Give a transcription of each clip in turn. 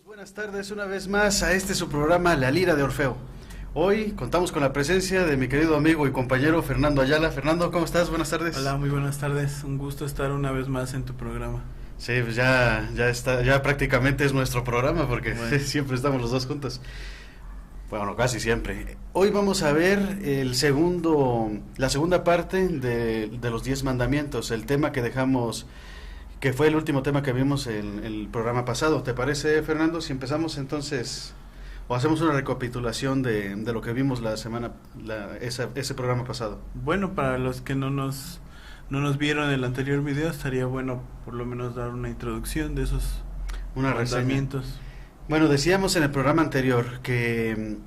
Buenas tardes una vez más a su programa La Lira de Orfeo. Hoy contamos con la presencia de mi querido amigo y compañero Fernando Ayala. Fernando, ¿cómo estás? Buenas tardes. Hola, muy buenas tardes. Un gusto estar una vez más en tu programa. Sí, pues ya prácticamente es nuestro programa porque bueno, siempre estamos los dos juntos. Bueno, casi siempre. Hoy vamos a ver la segunda parte de los 10 mandamientos, el tema que dejamos, que fue el último tema que vimos en el programa pasado. ¿Te parece, Fernando, si empezamos entonces, o hacemos una recapitulación de lo que vimos ese programa pasado? Bueno, para los que no nos vieron en el anterior video, estaría bueno por lo menos dar una introducción de esos mandamientos. Bueno, decíamos en el programa anterior que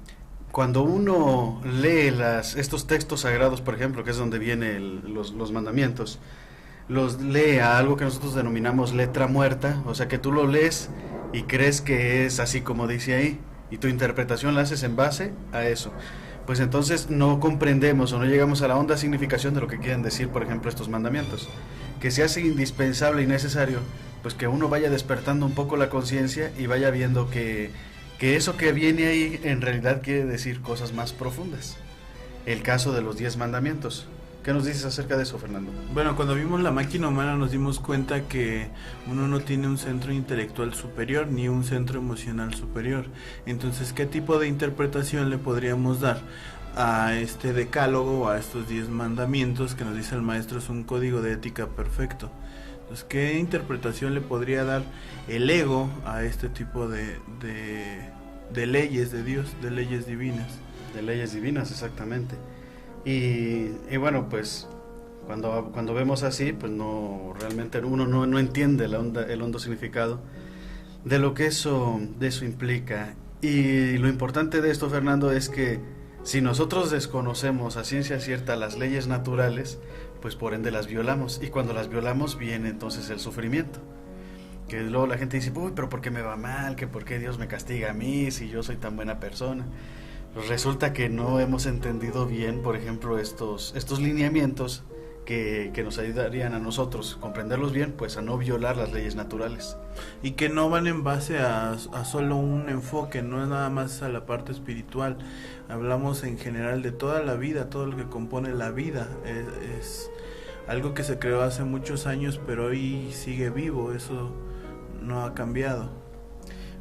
cuando uno lee estos textos sagrados, por ejemplo, que es donde vienen los mandamientos, los lee a algo que nosotros denominamos letra muerta, o sea que tú lo lees y crees que es así como dice ahí, y tu interpretación la haces en base a eso. Pues entonces no comprendemos o no llegamos a la honda significación de lo que quieren decir, por ejemplo, estos mandamientos, que se hace indispensable y necesario pues que uno vaya despertando un poco la conciencia y vaya viendo que eso que viene ahí en realidad quiere decir cosas más profundas. El caso de los 10 mandamientos. ¿Qué nos dices acerca de eso, Fernando? Bueno, cuando vimos la máquina humana nos dimos cuenta que uno no tiene un centro intelectual superior ni un centro emocional superior. Entonces, ¿qué tipo de interpretación le podríamos dar a este decálogo, a estos 10 mandamientos que nos dice el maestro es un código de ética perfecto? Entonces, ¿qué interpretación le podría dar el ego a este tipo de leyes de Dios, de leyes divinas? De leyes divinas, exactamente. Y bueno, pues cuando vemos así, pues no, realmente uno no entiende el hondo significado de lo que eso implica. Y lo importante de esto, Fernando, es que si nosotros desconocemos a ciencia cierta las leyes naturales, pues por ende las violamos, y cuando las violamos viene entonces el sufrimiento, que luego la gente dice, uy, pero ¿por qué me va mal? ¿Que por qué Dios me castiga a mí si yo soy tan buena persona? Pues resulta que no hemos entendido bien, por ejemplo, estos lineamientos que nos ayudarían a nosotros comprenderlos bien, pues a no violar las leyes naturales. Y que no van en base a solo un enfoque, no es nada más a la parte espiritual. Hablamos en general de toda la vida, todo lo que compone la vida. Es algo que se creó hace muchos años, pero hoy sigue vivo, eso no ha cambiado.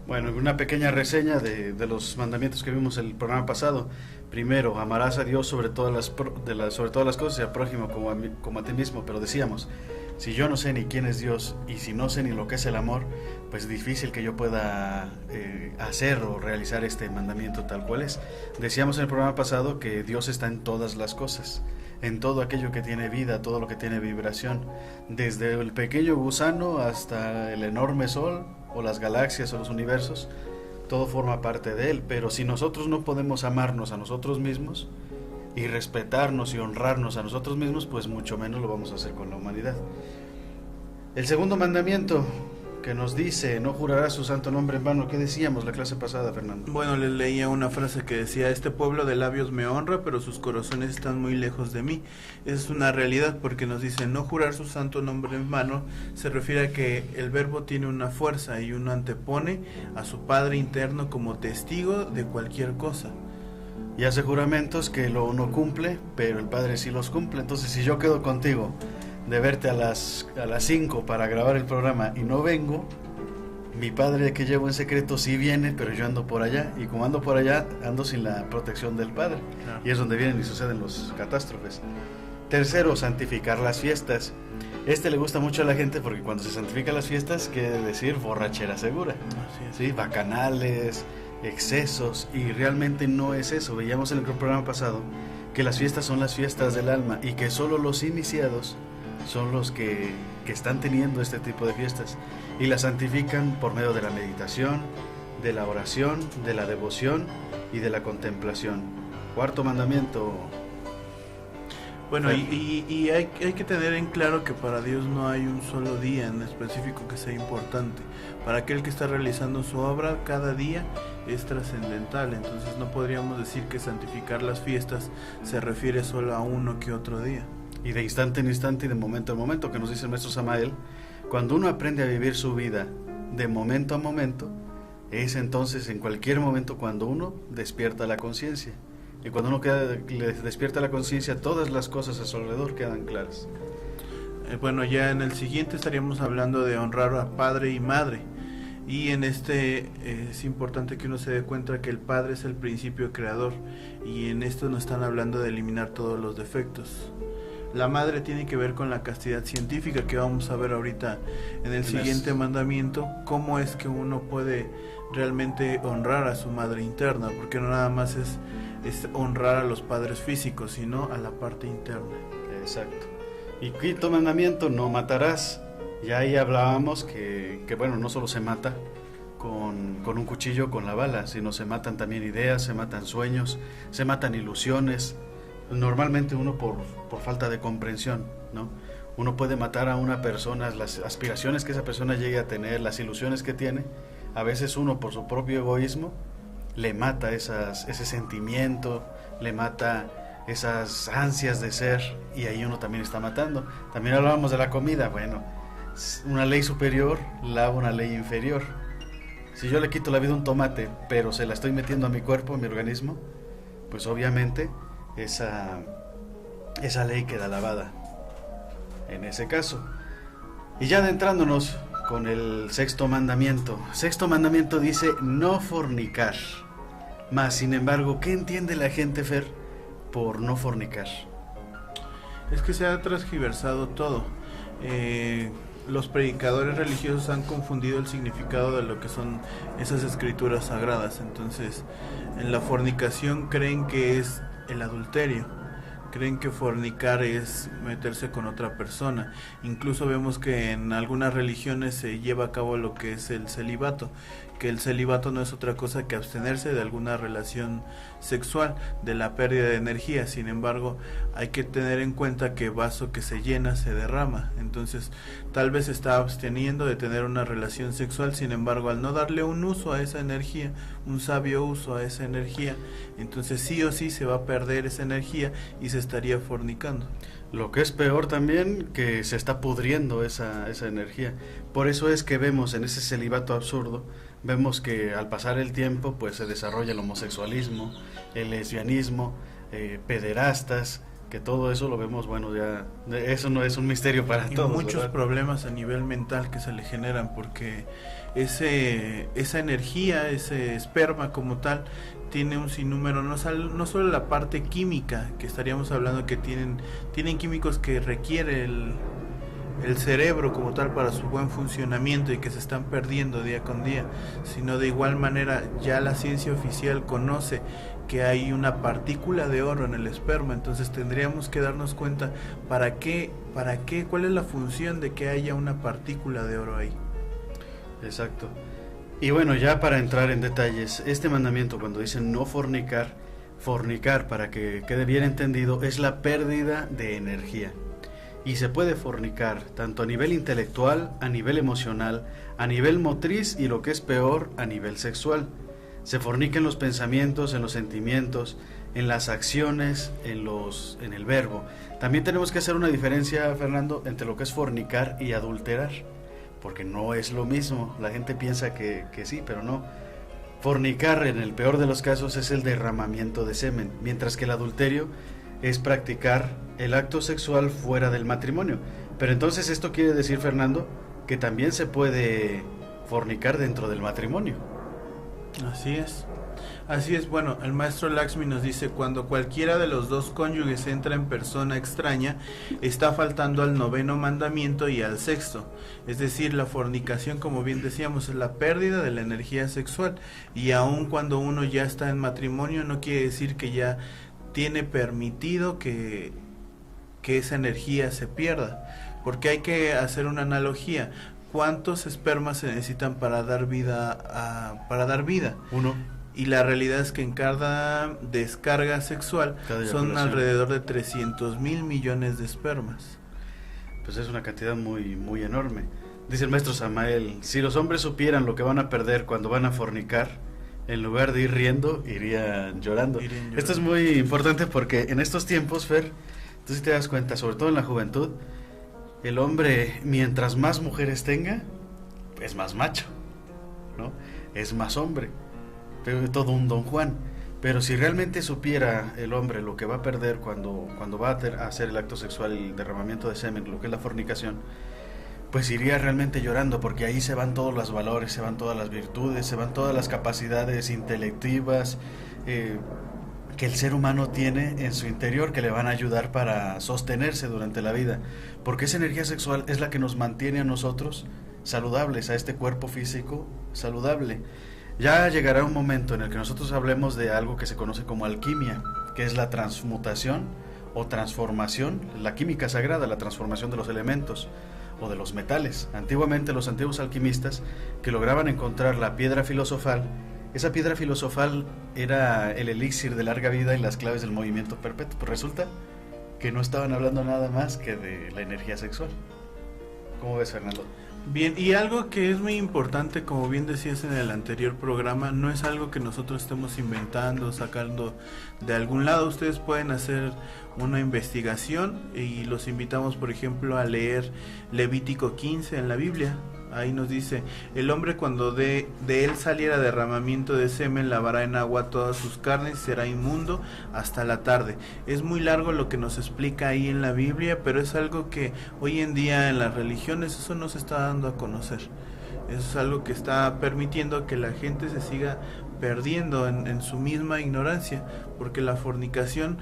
Bueno, una pequeña reseña de los mandamientos que vimos el programa pasado. Primero, amarás a Dios sobre todas las cosas y al prójimo como a ti mismo. Pero decíamos, si yo no sé ni quién es Dios y si no sé ni lo que es el amor, pues es difícil que yo pueda hacer o realizar este mandamiento tal cual es. Decíamos en el programa pasado que Dios está en todas las cosas, en todo aquello que tiene vida, todo lo que tiene vibración, desde el pequeño gusano hasta el enorme sol o las galaxias o los universos. Todo forma parte de él, pero si nosotros no podemos amarnos a nosotros mismos y respetarnos y honrarnos a nosotros mismos, pues mucho menos lo vamos a hacer con la humanidad. El segundo mandamiento que nos dice, no jurarás su santo nombre en vano. ¿Qué decíamos la clase pasada, Fernando? Bueno, les leía una frase que decía, este pueblo de labios me honra, pero sus corazones están muy lejos de mí. Esa es una realidad porque nos dice, no jurar su santo nombre en vano, se refiere a que el verbo tiene una fuerza y uno antepone a su Padre interno como testigo de cualquier cosa. Y hace juramentos que lo no cumple, pero el Padre sí los cumple. Entonces, si yo quedo contigo de verte a las 5 para grabar el programa y no vengo, mi Padre que llevo en secreto sí viene, pero yo ando por allá, y como ando por allá, ando sin la protección del Padre. Claro. Y es donde vienen y suceden las catástrofes. Tercero, santificar las fiestas. Le gusta mucho a la gente porque cuando se santifican las fiestas quiere decir borrachera segura. Sí, bacanales, excesos, y realmente no es eso. Veíamos en el programa pasado que las fiestas son las fiestas del alma y que solo los iniciados son los que están teniendo este tipo de fiestas y las santifican por medio de la meditación, de la oración, de la devoción y de la contemplación. Cuarto mandamiento. Bueno, y hay que tener en claro que para Dios no hay un solo día en específico que sea importante. Para aquel que está realizando su obra, cada día es trascendental. Entonces no podríamos decir que santificar las fiestas se refiere solo a uno que otro día. Y de instante en instante y de momento en momento, que nos dice el maestro Samael, cuando uno aprende a vivir su vida de momento a momento, es entonces en cualquier momento cuando uno despierta la conciencia. Y cuando uno despierta la conciencia, todas las cosas a su alrededor quedan claras. Bueno, ya en el siguiente estaríamos hablando de honrar a padre y madre. Y en este es importante que uno se dé cuenta que el padre es el principio creador. Y en esto nos están hablando de eliminar todos los defectos. La madre tiene que ver con la castidad científica, que vamos a ver ahorita en el siguiente mandamiento, cómo es que uno puede realmente honrar a su madre interna, porque no nada más es honrar a los padres físicos, sino a la parte interna. Exacto. Y quinto mandamiento, no matarás. Ya ahí hablábamos que bueno, no solo se mata con un cuchillo, con la bala, sino se matan también ideas, se matan sueños, se matan ilusiones. Normalmente uno por falta de comprensión, ¿no? Uno puede matar a una persona, las aspiraciones que esa persona llegue a tener, las ilusiones que tiene. A veces uno por su propio egoísmo le mata ese sentimiento, le mata esas ansias de ser, y ahí uno también está matando. También hablábamos de la comida. Bueno, una ley superior lava una ley inferior. Si yo le quito la vida a un tomate, pero se la estoy metiendo a mi cuerpo, a mi organismo, pues obviamente esa ley queda lavada en ese caso. Y ya adentrándonos con el sexto mandamiento. Sexto mandamiento dice no fornicar. Mas, sin embargo, ¿qué entiende la gente, Fer, por no fornicar? Es que se ha transgiversado todo. Los predicadores religiosos han confundido el significado de lo que son esas escrituras sagradas. Entonces, en la fornicación creen que es el adulterio, creen que fornicar es meterse con otra persona. Incluso vemos que en algunas religiones se lleva a cabo lo que es el celibato, que el celibato no es otra cosa que abstenerse de alguna relación sexual, de la pérdida de energía. Sin embargo, hay que tener en cuenta que vaso que se llena se derrama. Entonces, tal vez está absteniendo de tener una relación sexual, sin embargo, al no darle un uso a esa energía, un sabio uso a esa energía, entonces sí o sí se va a perder esa energía y se estaría fornicando. Lo que es peor también, que se está pudriendo esa energía. Por eso es que vemos en ese celibato absurdo, vemos que al pasar el tiempo pues se desarrolla el homosexualismo, el lesbianismo, pederastas, que todo eso lo vemos, bueno, ya eso no es un misterio para todos. Y muchos ¿verdad? Problemas a nivel mental que se le generan, porque esa energía, ese esperma como tal, tiene un sinnúmero, no solo la parte química, que estaríamos hablando que tienen químicos que requiere el cerebro como tal para su buen funcionamiento y que se están perdiendo día con día, sino de igual manera ya la ciencia oficial conoce que hay una partícula de oro en el esperma. Entonces tendríamos que darnos cuenta para qué, cuál es la función de que haya una partícula de oro ahí. Exacto. Y bueno, ya para entrar en detalles, este mandamiento cuando dice no fornicar, para que quede bien entendido, es la pérdida de energía. Y se puede fornicar tanto a nivel intelectual, a nivel emocional, a nivel motriz y lo que es peor, a nivel sexual. Se fornica en los pensamientos, en los sentimientos, en las acciones, en el verbo. También tenemos que hacer una diferencia, Fernando, entre lo que es fornicar y adulterar, porque no es lo mismo. La gente piensa que sí, pero no. Fornicar, en el peor de los casos, es el derramamiento de semen, mientras que el adulterio es practicar el acto sexual fuera del matrimonio. Pero entonces esto quiere decir, Fernando, que también se puede fornicar dentro del matrimonio. Así es. Bueno, el maestro Lakshmi nos dice: cuando cualquiera de los dos cónyuges entra en persona extraña, está faltando al noveno mandamiento y al sexto. Es decir, la fornicación, como bien decíamos, es la pérdida de la energía sexual. Y aun cuando uno ya está en matrimonio, no quiere decir que ya tiene permitido que esa energía se pierda. Porque hay que hacer una analogía. ¿Cuántos espermas se necesitan para dar vida? Uno. Y la realidad es que en cada descarga sexual son alrededor de 300,000 millones de espermas. Pues es una cantidad muy, muy enorme. Dice el maestro Samael: si los hombres supieran lo que van a perder cuando van a fornicar, en lugar de ir riendo, irían llorando. Esto es muy importante porque en estos tiempos, Fer, tú sí te das cuenta, sobre todo en la juventud, el hombre, mientras más mujeres tenga, es más macho, ¿no? es más hombre, pero todo un Don Juan. Pero si realmente supiera el hombre lo que va a perder cuando va a hacer el acto sexual, el derramamiento de semen, lo que es la fornicación, pues iría realmente llorando, porque ahí se van todos los valores, se van todas las virtudes, se van todas las capacidades intelectivas que el ser humano tiene en su interior, que le van a ayudar para sostenerse durante la vida, porque esa energía sexual es la que nos mantiene a nosotros saludables, a este cuerpo físico saludable. Ya llegará un momento en el que nosotros hablemos de algo que se conoce como alquimia, que es la transmutación o transformación, la química sagrada, la transformación de los elementos o de los metales. Antiguamente los antiguos alquimistas que lograban encontrar la piedra filosofal, esa piedra filosofal era el elixir de larga vida y las claves del movimiento perpetuo. Pues resulta que no estaban hablando nada más que de la energía sexual. ¿Cómo ves, Fernando? Bien, y algo que es muy importante, como bien decías en el anterior programa, no es algo que nosotros estemos inventando, sacando de algún lado. Ustedes pueden hacer una investigación y los invitamos, por ejemplo, a leer Levítico 15 en la Biblia. Ahí nos dice: el hombre, cuando de él saliera derramamiento de semen, lavará en agua todas sus carnes, será inmundo hasta la tarde. Es muy largo lo que nos explica ahí en la Biblia, pero es algo que hoy en día en las religiones eso no se está dando a conocer. Eso es algo que está permitiendo que la gente se siga perdiendo en su misma ignorancia, porque la fornicación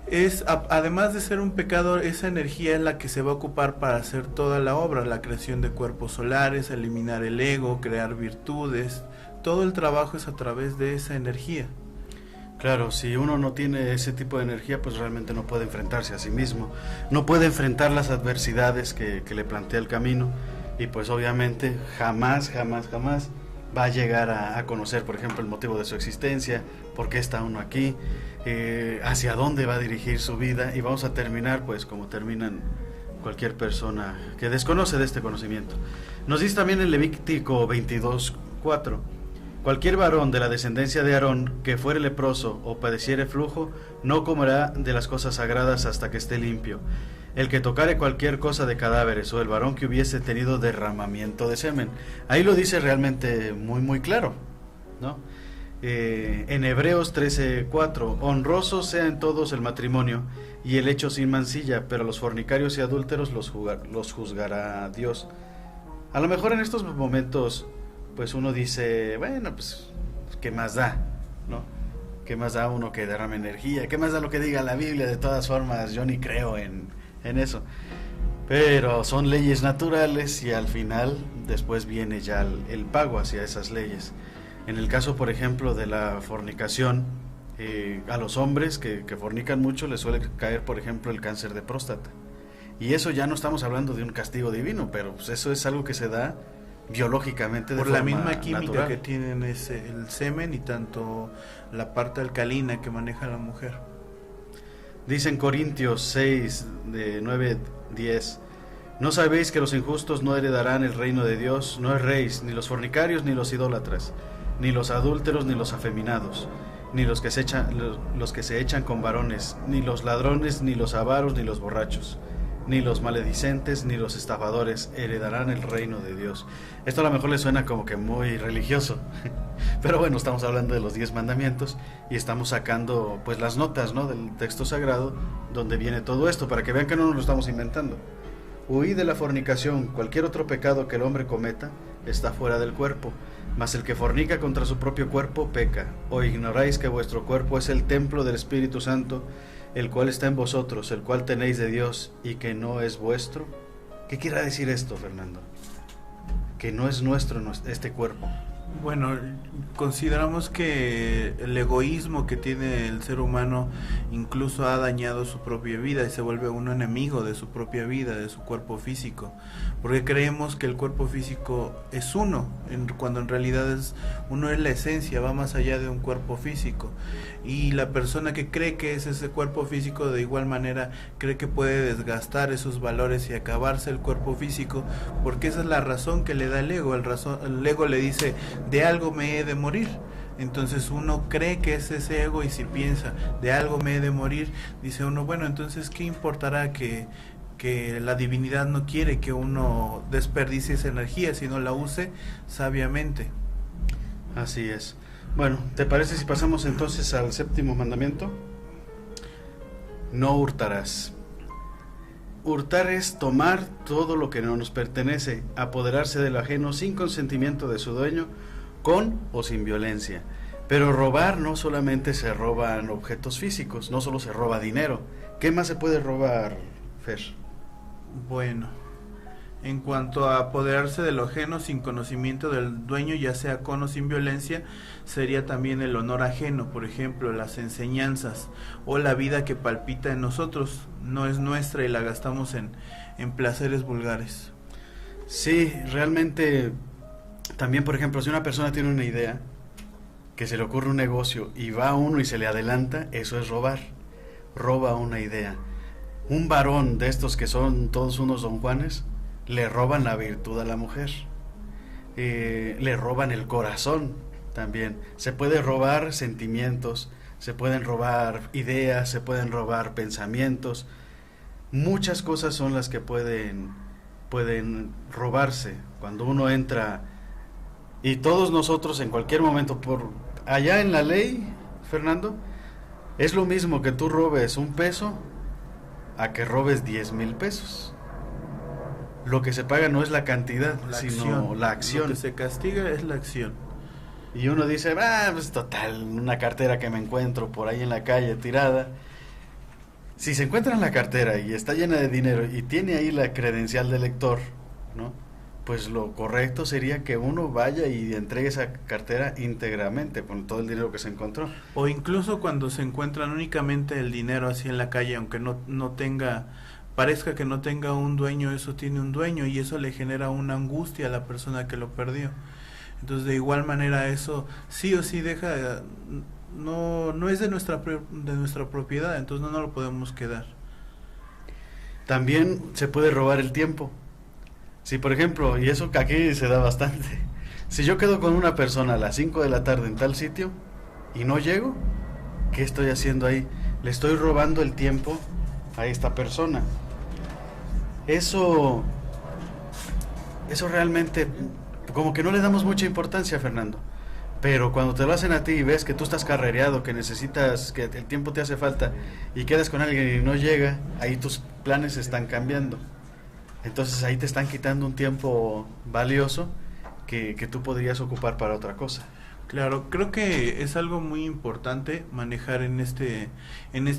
es, además de ser un pecado, esa energía es la que se va a ocupar para hacer toda la obra, la creación de cuerpos solares, eliminar el ego, crear virtudes. Todo el trabajo es a través de esa energía. Claro, si uno no tiene ese tipo de energía, pues realmente no puede enfrentarse a sí mismo, no puede enfrentar las adversidades que le plantea el camino, y pues obviamente jamás va a llegar a conocer, por ejemplo, el motivo de su existencia, por qué está uno aquí, hacia dónde va a dirigir su vida, y vamos a terminar pues como terminan cualquier persona que desconoce de este conocimiento. Nos dice también en Levítico 22:4: cualquier varón de la descendencia de Aarón que fuere leproso o padeciere flujo, no comerá de las cosas sagradas hasta que esté limpio. El que tocare cualquier cosa de cadáveres, o el varón que hubiese tenido derramamiento de semen. Ahí lo dice realmente muy claro, ¿no? En Hebreos 13:4: honroso sea en todos el matrimonio y el hecho sin mancilla, pero los fornicarios y adúlteros los juzgará Dios. A lo mejor en estos momentos pues uno dice, bueno, pues ¿qué más da? ¿No? ¿Qué más da uno que derrame energía? ¿Qué más da lo que diga la Biblia? De todas formas, yo ni creo en eso. Pero son leyes naturales y al final después viene ya el pago hacia esas leyes. En el caso, por ejemplo, de la fornicación, a los hombres que fornican mucho les suele caer, por ejemplo, el cáncer de próstata. Y eso ya no estamos hablando de un castigo divino, pero pues eso es algo que se da biológicamente por la misma química natural que tienen el semen y tanto la parte alcalina que maneja la mujer. Dice en Corintios 6, de 9-10: ¿no sabéis que los injustos no heredarán el reino de Dios? No erréis, ni los fornicarios, ni los idólatras, ni los adúlteros, ni los afeminados, ni los que se echan con varones, ni los ladrones, ni los avaros, ni los borrachos, ni los maledicentes, ni los estafadores heredarán el reino de Dios. Esto a lo mejor le suena como que muy religioso, pero bueno, estamos hablando de los 10 mandamientos y estamos sacando pues las notas, ¿no?, del texto sagrado donde viene todo esto, para que vean que no nos lo estamos inventando. Huid de la fornicación. Cualquier otro pecado que el hombre cometa está fuera del cuerpo, mas el que fornica contra su propio cuerpo peca. ¿O ignoráis que vuestro cuerpo es el templo del Espíritu Santo, el cual está en vosotros, el cual tenéis de Dios, y que no es vuestro? ¿Qué quiere decir esto, Fernando? Que no es nuestro este cuerpo. Bueno, consideramos que el egoísmo que tiene el ser humano incluso ha dañado su propia vida y se vuelve un enemigo de su propia vida, de su cuerpo físico, porque creemos que el cuerpo físico es uno, cuando en realidad uno es la esencia, va más allá de un cuerpo físico, y la persona que cree que es ese cuerpo físico de igual manera cree que puede desgastar esos valores y acabarse el cuerpo físico, porque esa es la razón que le da el ego. El ego le dice: de algo me he de morir. Entonces uno cree que es ese ego, y si piensa de algo me he de morir, dice uno, bueno, entonces ¿qué importará que la divinidad no quiere que uno desperdicie esa energía, sino la use sabiamente? Así es. Bueno, ¿te parece si pasamos entonces al séptimo mandamiento? No hurtarás. Hurtar es tomar todo lo que no nos pertenece, apoderarse de lo ajeno sin consentimiento de su dueño, con o sin violencia. Pero robar no solamente se roban objetos físicos, no solo se roba dinero. ¿Qué más se puede robar, Fer? Bueno, en cuanto a apoderarse de lo ajeno sin conocimiento del dueño, ya sea con o sin violencia, sería también el honor ajeno, por ejemplo, las enseñanzas o la vida que palpita en nosotros, no es nuestra y la gastamos en placeres vulgares. Sí, realmente, también por ejemplo, si una persona tiene una idea, que se le ocurre un negocio y va a uno y se le adelanta, eso es robar, roba una idea. Un varón de estos que son todos unos don Juanes, le roban la virtud a la mujer, le roban el corazón también. Se puede robar sentimientos, se pueden robar ideas, se pueden robar pensamientos. Muchas cosas son las que pueden robarse cuando uno entra. Y todos nosotros en cualquier momento, por allá en la ley, Fernando, es lo mismo que tú robes un peso a que robes 10,000 pesos. Lo que se paga no es la cantidad, sino la acción. Lo que se castiga es la acción. Y uno dice, pues total, una cartera que me encuentro por ahí en la calle tirada. Si se encuentra en la cartera y está llena de dinero y tiene ahí la credencial de lector, ¿no? Pues lo correcto sería que uno vaya y entregue esa cartera íntegramente con todo el dinero que se encontró. O incluso cuando se encuentran únicamente el dinero así en la calle, aunque no tenga, parezca que no tenga un dueño, eso tiene un dueño y eso le genera una angustia a la persona que lo perdió. Entonces de igual manera eso sí o sí deja, no es de nuestra propiedad, entonces no lo podemos quedar. También se puede robar el tiempo. Si por ejemplo, y eso que aquí se da bastante, si yo quedo con una persona a las 5 de la tarde en tal sitio y no llego, ¿qué estoy haciendo ahí? Le estoy robando el tiempo a esta persona. Eso realmente como que no le damos mucha importancia, Fernando. Pero cuando te lo hacen a ti y ves que tú estás carrereado, que necesitas, que el tiempo te hace falta y quedas con alguien y no llega, ahí tus planes están cambiando. Entonces ahí te están quitando un tiempo valioso que tú podrías ocupar para otra cosa. Claro, creo que es algo muy importante manejar en este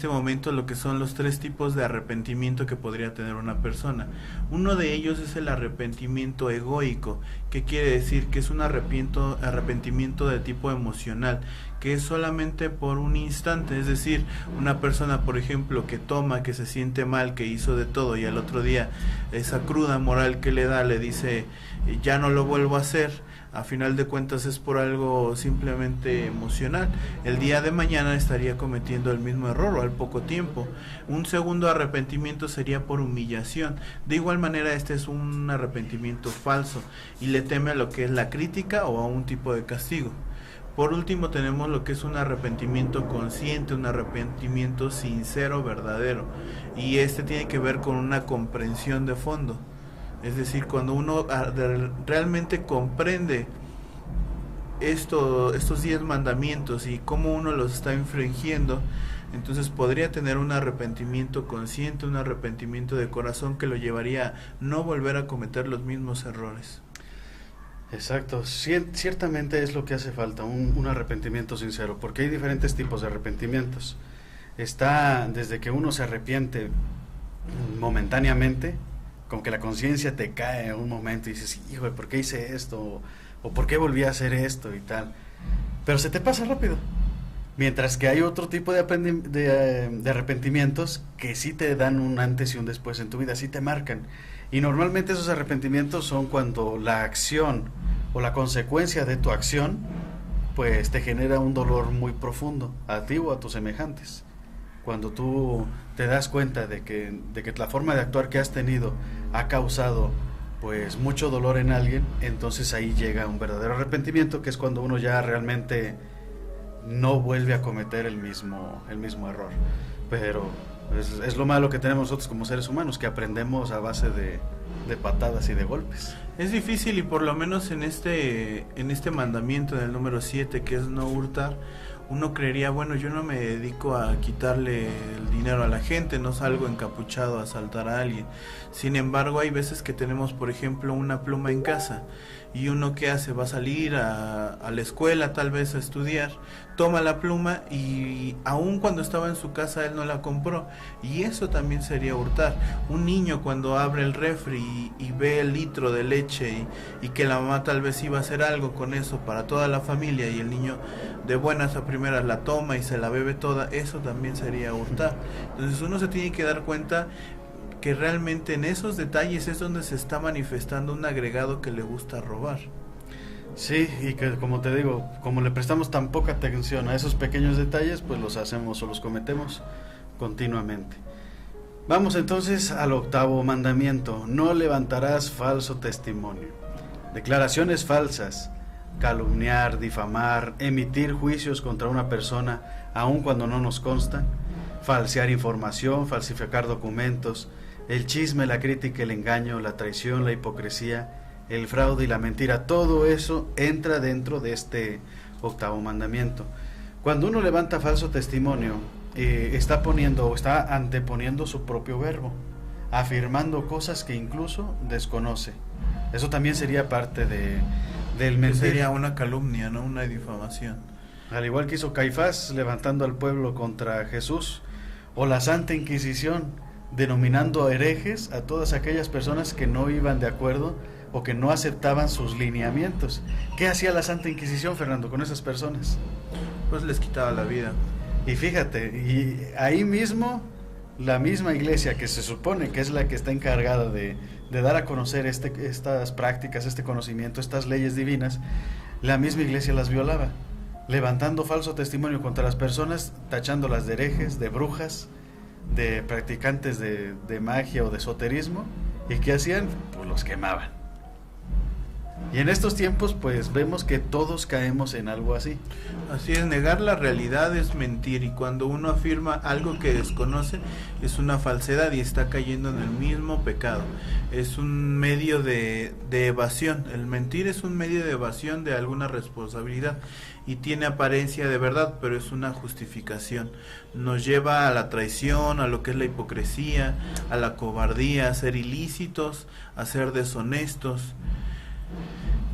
momento lo que son los 3 tipos de arrepentimiento que podría tener una persona. Uno de ellos es el arrepentimiento egoico, que quiere decir que es un arrepentimiento de tipo emocional, que es solamente por un instante, es decir, una persona, por ejemplo, que toma, que se siente mal, que hizo de todo y al otro día esa cruda moral que le da le dice, ya no lo vuelvo a hacer. A final de cuentas es por algo simplemente emocional. El día de mañana estaría cometiendo el mismo error o al poco tiempo. Un segundo arrepentimiento sería por humillación. De igual manera este es un arrepentimiento falso y le teme a lo que es la crítica o a un tipo de castigo. Por último tenemos lo que es un arrepentimiento consciente, un arrepentimiento sincero, verdadero. Y este tiene que ver con una comprensión de fondo. Es decir, cuando uno realmente comprende estos 10 mandamientos y cómo uno los está infringiendo, entonces podría tener un arrepentimiento consciente, un arrepentimiento de corazón que lo llevaría a no volver a cometer los mismos errores. Exacto, ciertamente es lo que hace falta, un arrepentimiento sincero, porque hay diferentes tipos de arrepentimientos. Está desde que uno se arrepiente momentáneamente, como que la conciencia te cae en un momento y dices, hijo, ¿por qué hice esto? O ¿por qué volví a hacer esto? Y tal. Pero se te pasa rápido. Mientras que hay otro tipo de arrepentimientos que sí te dan un antes y un después en tu vida, sí te marcan. Y normalmente esos arrepentimientos son cuando la acción o la consecuencia de tu acción pues te genera un dolor muy profundo a ti o a tus semejantes. Cuando tú te das cuenta de que la forma de actuar que has tenido ha causado pues mucho dolor en alguien, entonces ahí llega un verdadero arrepentimiento, que es cuando uno ya realmente no vuelve a cometer el mismo error. Pero es lo malo que tenemos nosotros como seres humanos, que aprendemos a base de patadas y de golpes. Es difícil, y por lo menos en este mandamiento, en el número 7, que es no hurtar, uno creería, bueno, yo no me dedico a quitarle el dinero a la gente, no salgo encapuchado a asaltar a alguien. Sin embargo, hay veces que tenemos, por ejemplo, una pluma en casa, y uno, ¿qué hace? Va a salir a la escuela tal vez a estudiar, toma la pluma, y aun cuando estaba en su casa él no la compró, y eso también sería hurtar. Un niño cuando abre el refri y ve el litro de leche y que la mamá tal vez iba a hacer algo con eso para toda la familia, y el niño de buenas a primeras la toma y se la bebe toda, eso también sería hurtar. Entonces uno se tiene que dar cuenta que realmente en esos detalles es donde se está manifestando un agregado que le gusta robar. Sí, y que como te digo, como le prestamos tan poca atención a esos pequeños detalles, pues los hacemos o los cometemos continuamente. Vamos entonces al 8º mandamiento: no levantarás falso testimonio. Declaraciones falsas, calumniar, difamar, emitir juicios contra una persona aun cuando no nos constan, falsear información, falsificar documentos, el chisme, la crítica, el engaño, la traición, la hipocresía, el fraude y la mentira, todo eso entra dentro de este 8º mandamiento. Cuando uno levanta falso testimonio, está anteponiendo su propio verbo, afirmando cosas que incluso desconoce. Eso también sería parte del mentir. Sería una calumnia, ¿no? Una difamación. Al igual que hizo Caifás levantando al pueblo contra Jesús, o la Santa Inquisición denominando herejes a todas aquellas personas que no iban de acuerdo o que no aceptaban sus lineamientos. ¿Qué hacía la Santa Inquisición, Fernando, con esas personas? Pues les quitaba la vida. Y fíjate, y ahí mismo la misma iglesia, que se supone que es la que está encargada de dar a conocer estas prácticas, este conocimiento, estas leyes divinas, la misma iglesia las violaba, levantando falso testimonio contra las personas, tachándolas de herejes, de brujas, de practicantes de magia o de esoterismo. ¿Y qué hacían? Pues los quemaban. Y en estos tiempos pues vemos que todos caemos en algo así. Así es, negar la realidad es mentir, y cuando uno afirma algo que desconoce es una falsedad y está cayendo en el mismo pecado. Es un medio de evasión. El mentir es un medio de evasión de alguna responsabilidad y tiene apariencia de verdad, pero es una justificación. Nos lleva a la traición, a lo que es la hipocresía, a la cobardía, a ser ilícitos, a ser deshonestos.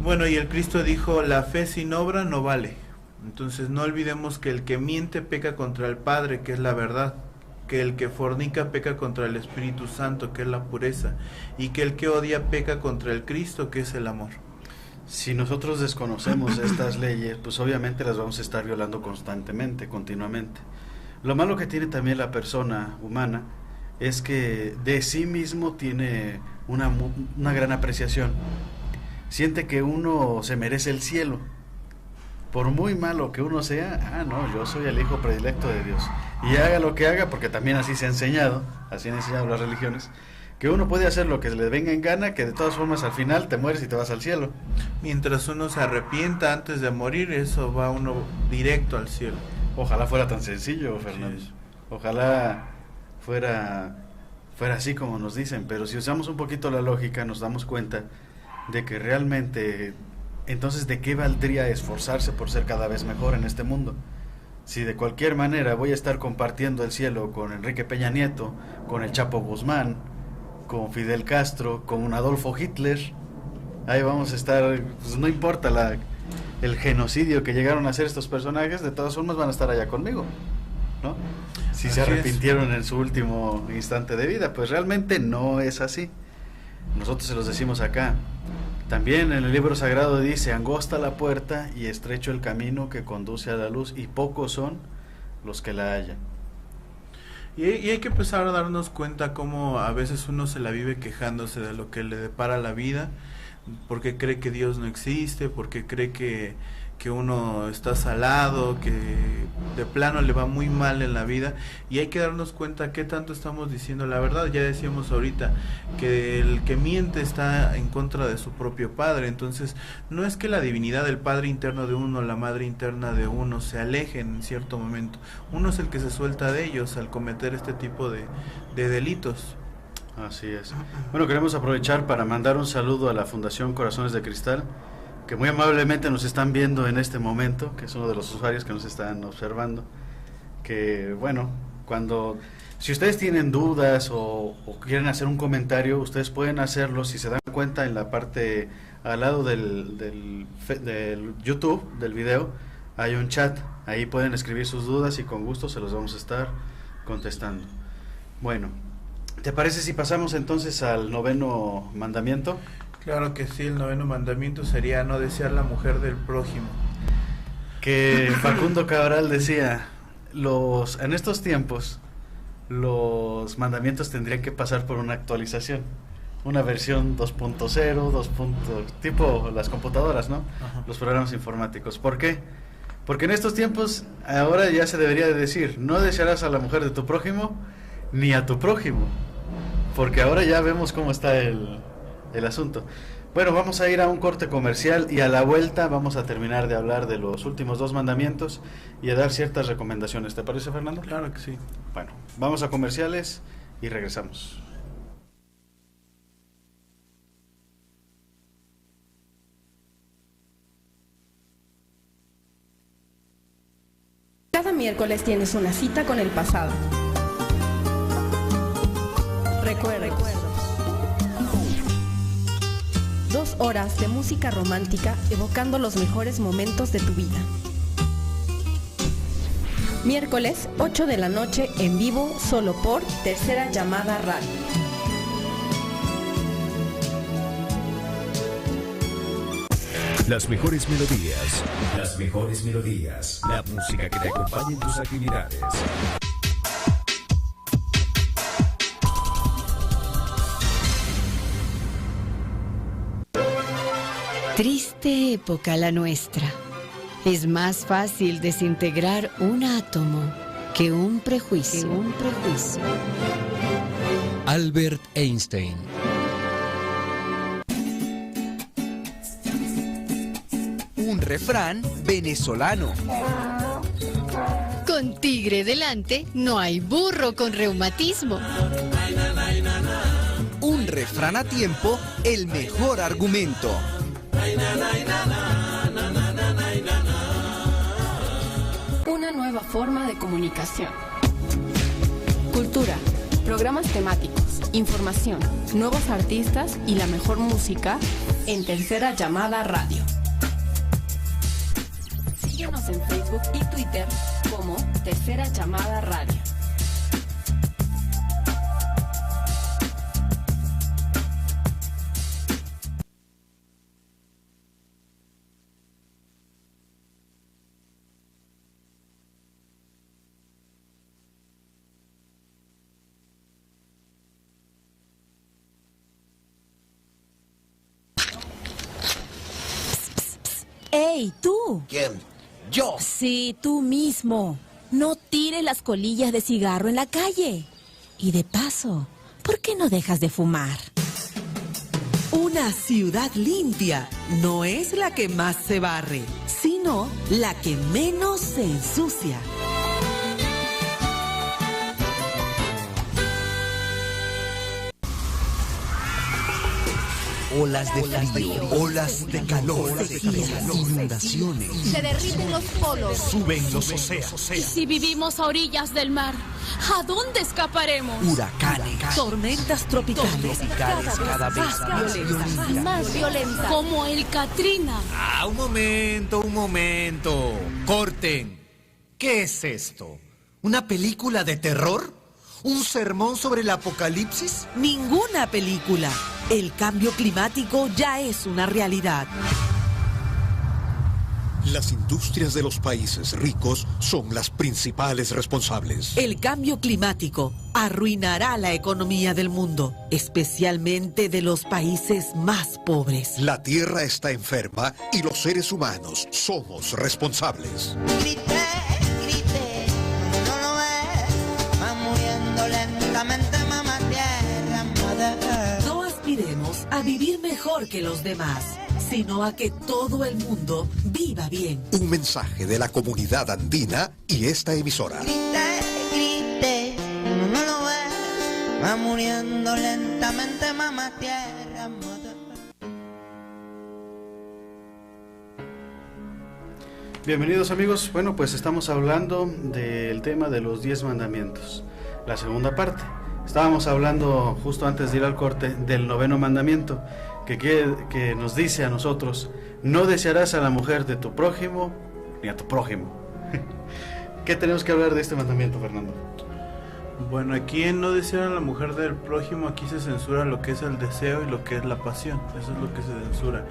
Bueno, y el Cristo dijo, la fe sin obra no vale. Entonces no olvidemos que el que miente peca contra el Padre, que es la verdad, que el que fornica peca contra el Espíritu Santo, que es la pureza, y que el que odia peca contra el Cristo, que es el amor. Si nosotros desconocemos estas leyes, pues obviamente las vamos a estar violando constantemente, continuamente. Lo malo que tiene también la persona humana es que de sí mismo tiene una gran apreciación. Siente que uno se merece el cielo. Por muy malo que uno sea, no, yo soy el hijo predilecto de Dios. Y haga lo que haga, porque también así se ha enseñado, así han enseñado las religiones, que uno puede hacer lo que le venga en gana, que de todas formas al final te mueres y te vas al cielo. Mientras uno se arrepienta antes de morir, eso va uno directo al cielo. Ojalá fuera tan sencillo, Fernando. Sí. Ojalá fuera así como nos dicen, pero si usamos un poquito la lógica nos damos cuenta de que realmente, entonces, ¿de qué valdría esforzarse por ser cada vez mejor en este mundo? Si de cualquier manera voy a estar compartiendo el cielo con Enrique Peña Nieto, con el Chapo Guzmán, con Fidel Castro, con un Adolfo Hitler, ahí vamos a estar, pues no importa el genocidio que llegaron a hacer estos personajes, de todas formas van a estar allá conmigo, ¿no? Si así se arrepintieron en su último instante de vida, pues realmente no es así. Nosotros se los decimos acá. También en el libro sagrado dice, angosta la puerta y estrecho el camino que conduce a la luz, y pocos son los que la hallan. Y hay que empezar a darnos cuenta cómo a veces uno se la vive quejándose de lo que le depara la vida, porque cree que Dios no existe, porque cree que uno está salado, que de plano le va muy mal en la vida, y hay que darnos cuenta qué tanto estamos diciendo la verdad. Ya decíamos ahorita que el que miente está en contra de su propio padre. Entonces no es que la divinidad del padre interno de uno, la madre interna de uno se alejen en cierto momento, uno es el que se suelta de ellos al cometer este tipo de delitos. Así es. Bueno, queremos aprovechar para mandar un saludo a la Fundación Corazones de Cristal, que muy amablemente nos están viendo en este momento, que es uno de los usuarios que nos están observando. Que bueno, si ustedes tienen dudas o quieren hacer un comentario, ustedes pueden hacerlo. Si se dan cuenta, en la parte al lado del YouTube, del video, hay un chat. Ahí pueden escribir sus dudas y con gusto se los vamos a estar contestando. Bueno, ¿te parece si pasamos entonces al 9º mandamiento? Claro que sí, el 9º mandamiento sería no desear la mujer del prójimo. Que Facundo Cabral decía, en estos tiempos los mandamientos tendrían que pasar por una actualización, una versión 2.0, tipo las computadoras, ¿no? Ajá. Los programas informáticos. ¿Por qué? Porque en estos tiempos ahora ya se debería de decir, no desearás a la mujer de tu prójimo ni a tu prójimo, porque ahora ya vemos cómo está el asunto. Bueno, vamos a ir a un corte comercial y a la vuelta vamos a terminar de hablar de los últimos 2 mandamientos y a dar ciertas recomendaciones. ¿Te parece, Fernando? Claro que sí. Bueno, vamos a comerciales y regresamos. Cada miércoles tienes una cita con el pasado. Recuerdos. 2 horas de música romántica evocando los mejores momentos de tu vida. Miércoles, 8 de la noche, en vivo, solo por Tercera Llamada Radio. Las mejores melodías. Las mejores melodías. La música que te acompañe en tus actividades. Triste época la nuestra. Es más fácil desintegrar un átomo que un prejuicio. Albert Einstein. Un refrán venezolano. Con tigre delante no hay burro con reumatismo. Un refrán a tiempo, el mejor argumento. Una nueva forma de comunicación. Cultura, programas temáticos, información, nuevos artistas y la mejor música en Tercera Llamada Radio. Síguenos en Facebook y Twitter como Tercera Llamada Radio. ¡Ey, tú! ¿Quién? ¡Yo! Sí, tú mismo. No tires las colillas de cigarro en la calle. Y de paso, ¿por qué no dejas de fumar? Una ciudad limpia no es la que más se barre, sino la que menos se ensucia. Olas de frío, olas de calor, inundaciones. Se derriten los polos. Suben los océanos. ¿Y si vivimos a orillas del mar? ¿A dónde escaparemos? Huracanes. Tormentas tropicales. Cada vez más violentas. Como el Katrina. Un momento. Corten. ¿Qué es esto? ¿Una película de terror? ¿Un sermón sobre el apocalipsis? Ninguna película. El cambio climático ya es una realidad. Las industrias de los países ricos son las principales responsables. El cambio climático arruinará la economía del mundo, especialmente de los países más pobres. La Tierra está enferma y los seres humanos somos responsables. Grite, no lo ves, va muriendo lentamente, mamá tierra, mother. No aspiremos a vivir mejor que los demás, sino a que todo el mundo viva bien. Un mensaje de la comunidad andina y esta emisora. Grite, no lo ves, va muriendo lentamente mamá tierra, mother. Bienvenidos amigos, bueno pues estamos hablando del tema de los 10 mandamientos, la segunda parte. Estábamos hablando justo antes de ir al corte del 9º mandamiento, que nos dice a nosotros: no desearás a la mujer de tu prójimo ni a tu prójimo. ¿Qué tenemos que hablar de este mandamiento, Fernando? Bueno, aquí en no desear a la mujer del prójimo, aquí se censura lo que es el deseo y lo que es la pasión. Eso es lo que se censura.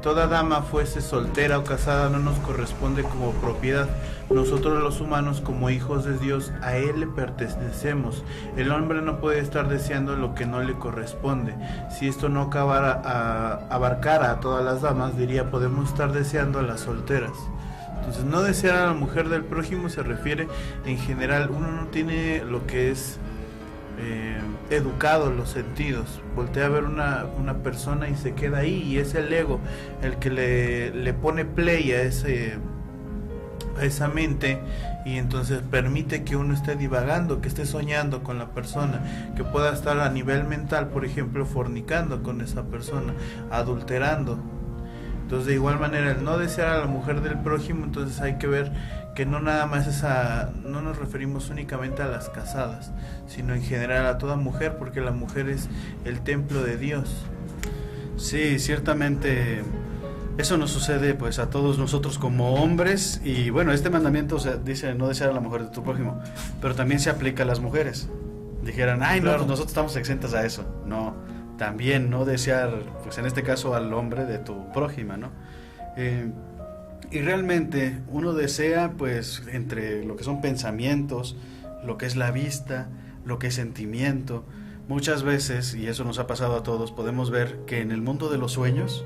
Toda dama, fuese soltera o casada, no nos corresponde como propiedad. Nosotros los humanos, como hijos de Dios, a Él le pertenecemos. El hombre no puede estar deseando lo que no le corresponde. Si esto no abarcara a todas las damas, diría, podemos estar deseando a las solteras. Entonces, no desear a la mujer del prójimo se refiere en general, uno no tiene lo que es educado los sentidos, voltea a ver una persona y se queda ahí, y es el ego el que le pone play a esa mente, y entonces permite que uno esté divagando, que esté soñando con la persona, que pueda estar a nivel mental, por ejemplo, fornicando con esa persona, adulterando. Entonces, de igual manera, el no desear a la mujer del prójimo, entonces hay que ver que no nada más no nos referimos únicamente a las casadas, sino en general a toda mujer, porque la mujer es el templo de Dios. Sí, ciertamente eso nos sucede pues a todos nosotros como hombres, y bueno, este mandamiento, o sea, dice no desear a la mujer de tu prójimo, pero también se aplica a las mujeres. Dijeran, ay, no, pues nosotros estamos exentas a eso. No, también no desear, pues en este caso al hombre de tu prójima, ¿no? Y realmente uno desea, pues, entre lo que son pensamientos, lo que es la vista, lo que es sentimiento, muchas veces, y eso nos ha pasado a todos, podemos ver que en el mundo de los sueños,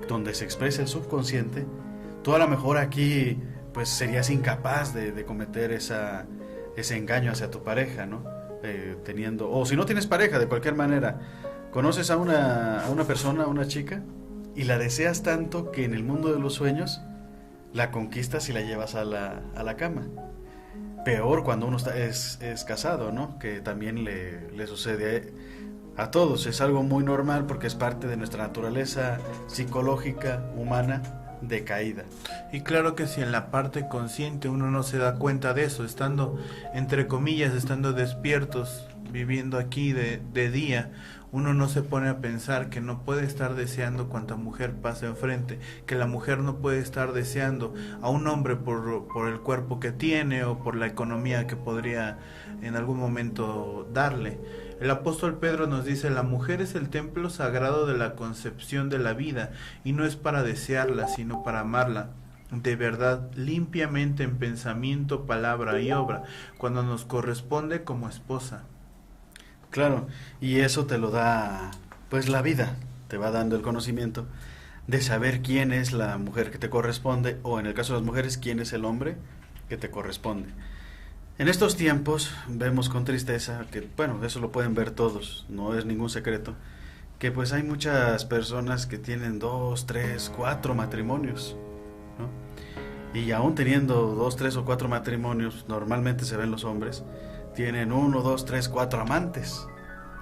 donde se expresa el subconsciente, tú a lo mejor aquí, pues, serías incapaz de cometer ese engaño hacia tu pareja, ¿no? Teniendo, o si no tienes pareja, de cualquier manera, conoces a una persona, a una chica, y la deseas tanto que en el mundo de los sueños la conquistas y la llevas a la cama. Peor cuando uno es casado, ¿no? Que también le sucede a todos. Es algo muy normal porque es parte de nuestra naturaleza psicológica, humana, decaída. Y claro que si en la parte consciente uno no se da cuenta de eso, estando, entre comillas, estando despiertos, viviendo aquí de día, uno no se pone a pensar que no puede estar deseando cuanta mujer pasa enfrente, que la mujer no puede estar deseando a un hombre por el cuerpo que tiene o por la economía que podría en algún momento darle. El apóstol Pedro nos dice, la mujer es el templo sagrado de la concepción de la vida, y no es para desearla, sino para amarla de verdad, limpiamente en pensamiento, palabra y obra, cuando nos corresponde como esposa. Claro, y eso te lo da, pues, la vida, te va dando el conocimiento de saber quién es la mujer que te corresponde, o en el caso de las mujeres, quién es el hombre que te corresponde. En estos tiempos vemos con tristeza que, bueno, eso lo pueden ver todos, no es ningún secreto, que pues hay muchas personas que tienen 2, 3, 4 matrimonios, ¿no? Y aún teniendo 2, 3 o 4 matrimonios, normalmente se ven los hombres, tienen 1, 2, 3, 4 amantes.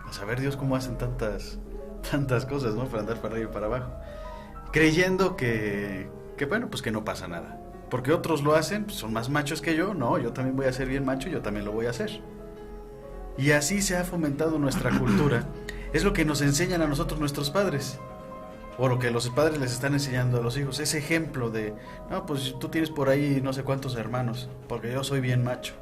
A saber Dios cómo hacen tantas cosas, ¿no? Para andar para arriba y para abajo, creyendo que bueno, pues que no pasa nada. Porque otros lo hacen, pues son más machos que yo, no, yo también voy a ser bien macho, yo también lo voy a hacer. Y así se ha fomentado nuestra cultura. Es lo que nos enseñan a nosotros nuestros padres, o lo que los padres les están enseñando a los hijos. Ese ejemplo de, no, pues tú tienes por ahí no sé cuántos hermanos, porque yo soy bien macho.